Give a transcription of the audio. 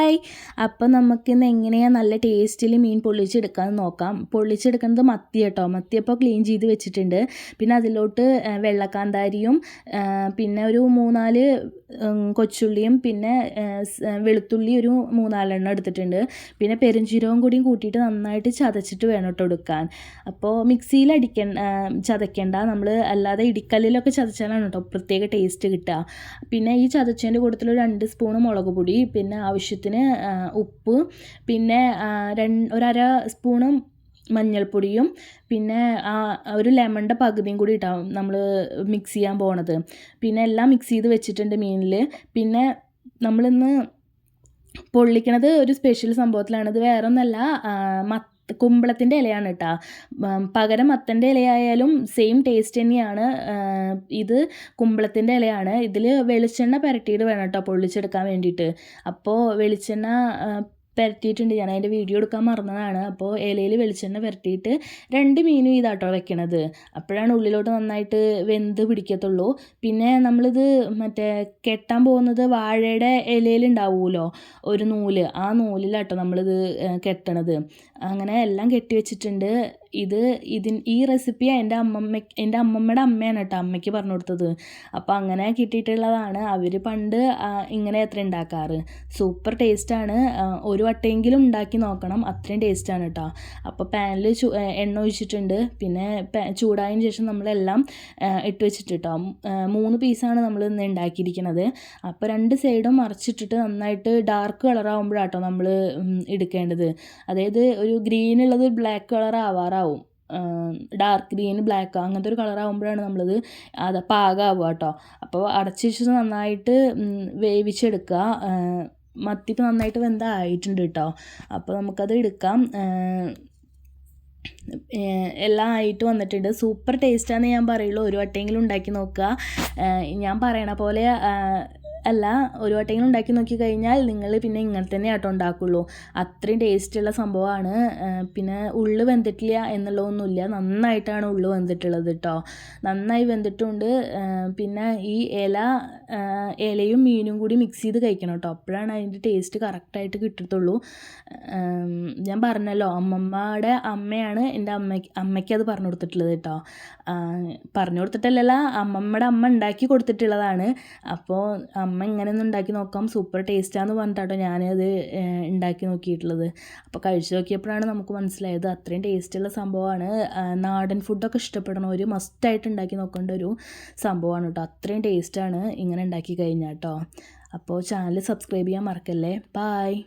Hi. അപ്പോൾ നമുക്കിന്ന് എങ്ങനെയാണ് നല്ല ടേസ്റ്റിൽ മീൻ പൊള്ളിച്ചെടുക്കാമെന്ന് നോക്കാം. പൊള്ളിച്ചെടുക്കുന്നത് മത്തി കേട്ടോ. മത്തിയപ്പോൾ ക്ലീൻ ചെയ്ത് വെച്ചിട്ടുണ്ട്. പിന്നെ അതിലോട്ട് വെള്ളക്കാന്താരിയും പിന്നെ ഒരു 3-4 കൊച്ചുള്ളിയും പിന്നെ വെളുത്തുള്ളി ഒരു 3-4 എടുത്തിട്ടുണ്ട്. പിന്നെ പെരുംജീരകം കൂടിയും കൂട്ടിയിട്ട് നന്നായിട്ട് ചതച്ചിട്ട് വേണം കേട്ടോ എടുക്കാൻ. അപ്പോൾ മിക്സിയിൽ ചതയ്ക്കേണ്ട, നമ്മൾ അല്ലാതെ ഇടിക്കല്ലിലൊക്കെ ചതച്ചാലാണ് കേട്ടോ പ്രത്യേക ടേസ്റ്റ് കിട്ടുക. പിന്നെ ഈ ചതച്ചതിൻ്റെ കൂട്ടത്തിൽ 2 സ്പൂൺ മുളക് പൊടി, പിന്നെ ആവശ്യത്തിന് ഉപ്പ്, പിന്നെ 1/2 സ്പൂണ് മഞ്ഞൾപ്പൊടിയും, പിന്നെ ഒരു ലെമണിൻ്റെ പകുതിയും കൂടി ഇട്ടാവും നമ്മൾ മിക്സ് ചെയ്യാൻ പോണത്. പിന്നെ എല്ലാം മിക്സ് ചെയ്ത് വെച്ചിട്ടുണ്ട് മീനിൽ. പിന്നെ നമ്മളിന്ന് പൊള്ളിക്കണത് ഒരു സ്പെഷ്യൽ സംഭവത്തിലാണ്. ഇത് വേറെ ഒന്നല്ല, കുമ്പളത്തിൻ്റെ ഇലയാണ് കേട്ടോ. പകരം മത്തൻ്റെ ഇലയായാലും സെയിം ടേസ്റ്റ് തന്നെയാണ്. ഇത് കുമ്പളത്തിൻ്റെ ഇലയാണ്. ഇതിൽ വെളിച്ചെണ്ണ പുരട്ടിയിട്ട് വേണം കേട്ടോ പൊള്ളിച്ചെടുക്കാൻ വേണ്ടിയിട്ട്. അപ്പോൾ വെളിച്ചെണ്ണ പുരട്ടിയിട്ടുണ്ട്, ഞാൻ അതിൻ്റെ വീഡിയോ എടുക്കാൻ മറന്നതാണ്. അപ്പോൾ ഇലയിൽ വെളിച്ചെണ്ണ പുരട്ടിയിട്ട് 2 മീനും ഇതാട്ടോ വെക്കണത്. അപ്പോഴാണ് ഉള്ളിലോട്ട് നന്നായിട്ട് വെന്ത് പിടിക്കത്തുള്ളൂ. പിന്നെ നമ്മളിത് കെട്ടാൻ പോകുന്നത് വാഴയുടെ ഇലയിലുണ്ടാവുമല്ലോ ഒരു നൂല്, ആ നൂലിലാട്ടോ നമ്മളിത് കെട്ടണത്. അങ്ങനെ എല്ലാം കെട്ടി വെച്ചിട്ടുണ്ട്. ഈ റെസിപ്പി എൻ്റെ അമ്മമ്മയുടെ അമ്മയാണ് കേട്ടോ അമ്മയ്ക്ക് പറഞ്ഞു കൊടുത്തത്. അപ്പോൾ അങ്ങനെ കിട്ടിയിട്ടുള്ളതാണ്. അവർ പണ്ട് ഇങ്ങനെ എത്ര ഉണ്ടാക്കാറ്. സൂപ്പർ ടേസ്റ്റാണ്. ഒരു വട്ടമെങ്കിലും ഉണ്ടാക്കി നോക്കണം, അത്രയും ടേസ്റ്റാണ് കേട്ടോ. അപ്പോൾ പാനിൽ എണ്ണ ഒഴിച്ചിട്ടുണ്ട്. പിന്നെ ചൂടായതിന് ശേഷം നമ്മളെല്ലാം ഇട്ട് വെച്ചിട്ട് കേട്ടോ. 3 പീസാണ് നമ്മൾ ഇന്ന് ഉണ്ടാക്കിയിരിക്കുന്നത്. അപ്പോൾ 2 സൈഡും മറിച്ചിട്ടിട്ട് നന്നായിട്ട് ഡാർക്ക് കളറാകുമ്പോഴാട്ടോ നമ്മൾ എടുക്കേണ്ടത്. അതായത് ഒരു ഗ്രീനുള്ളത് ബ്ലാക്ക് കളർ ആവാറാവും. ഡാർക്ക് ഗ്രീൻ ബ്ലാക്ക് അങ്ങനത്തെ ഒരു കളറാകുമ്പോഴാണ് നമ്മളത് പാകമാവുക കേട്ടോ. അപ്പോൾ അടച്ച് വെച്ചിട്ട് നന്നായിട്ട് വേവിച്ചെടുക്കുക. മത്തി ഇപ്പോൾ നന്നായിട്ട് വെന്തായിട്ടുണ്ട് കേട്ടോ. അപ്പോൾ നമുക്കത് എടുക്കാം. എല്ലാം ആയിട്ട് വന്നിട്ടുണ്ട്. സൂപ്പർ ടേസ്റ്റാണെന്ന് ഞാൻ പറയുള്ളൂ. ഒരു വട്ടമെങ്കിലും ഉണ്ടാക്കി നോക്കുക. ഞാൻ പറയണ പോലെ അല്ല, ഒരു വട്ടമെങ്കിലും ഉണ്ടാക്കി നോക്കി കഴിഞ്ഞാൽ നിങ്ങൾ പിന്നെ ഇങ്ങനെ തന്നെ ആട്ടോ ഉണ്ടാക്കുള്ളൂ. അത്രയും ടേസ്റ്റുള്ള സംഭവമാണ്. പിന്നെ ഉള്ളു വെന്തിട്ടില്ല എന്നുള്ളതൊന്നുമില്ല, നന്നായിട്ടാണ് ഉള്ളു വെന്തിട്ടുള്ളത് കേട്ടോ. നന്നായി വെന്തിട്ടുണ്ട്. പിന്നെ ഈ ഇലയും മീനും കൂടി മിക്സ് ചെയ്ത് കഴിക്കണം കേട്ടോ. അപ്പോഴാണ് അതിൻ്റെ ടേസ്റ്റ് കറക്റ്റായിട്ട് കിട്ടത്തുള്ളൂ. ഞാൻ പറഞ്ഞല്ലോ, അമ്മമ്മയുടെ അമ്മയാണ് എൻ്റെ അമ്മയ്ക്ക് അത് പറഞ്ഞു കൊടുത്തിട്ടുള്ളത് കേട്ടോ. പറഞ്ഞു കൊടുത്തിട്ടല്ല, അമ്മമ്മയുടെ അമ്മ ഉണ്ടാക്കി കൊടുത്തിട്ടുള്ളതാണ്. അപ്പോൾ അമ്മ ഇങ്ങനെയൊന്നും ഉണ്ടാക്കി നോക്കാം, സൂപ്പർ ടേസ്റ്റാന്ന് പറഞ്ഞിട്ടാട്ടോ ഞാനത് ഉണ്ടാക്കി നോക്കിയിട്ടുള്ളത്. അപ്പോൾ കഴിച്ചു നോക്കിയപ്പോഴാണ് നമുക്ക് മനസ്സിലായത് അത്രയും ടേസ്റ്റുള്ള സംഭവമാണ്. നാടൻ ഫുഡൊക്കെ ഇഷ്ടപ്പെടണവർ മസ്റ്റായിട്ട് ഉണ്ടാക്കി നോക്കേണ്ട ഒരു സംഭവമാണ് കേട്ടോ. അത്രയും ടേസ്റ്റാണ് ഇങ്ങനെ ഉണ്ടാക്കി കഴിഞ്ഞാൽ കേട്ടോ. അപ്പോൾ ചാനൽ സബ്സ്ക്രൈബ് ചെയ്യാൻ മറക്കല്ലേ. ബായ്.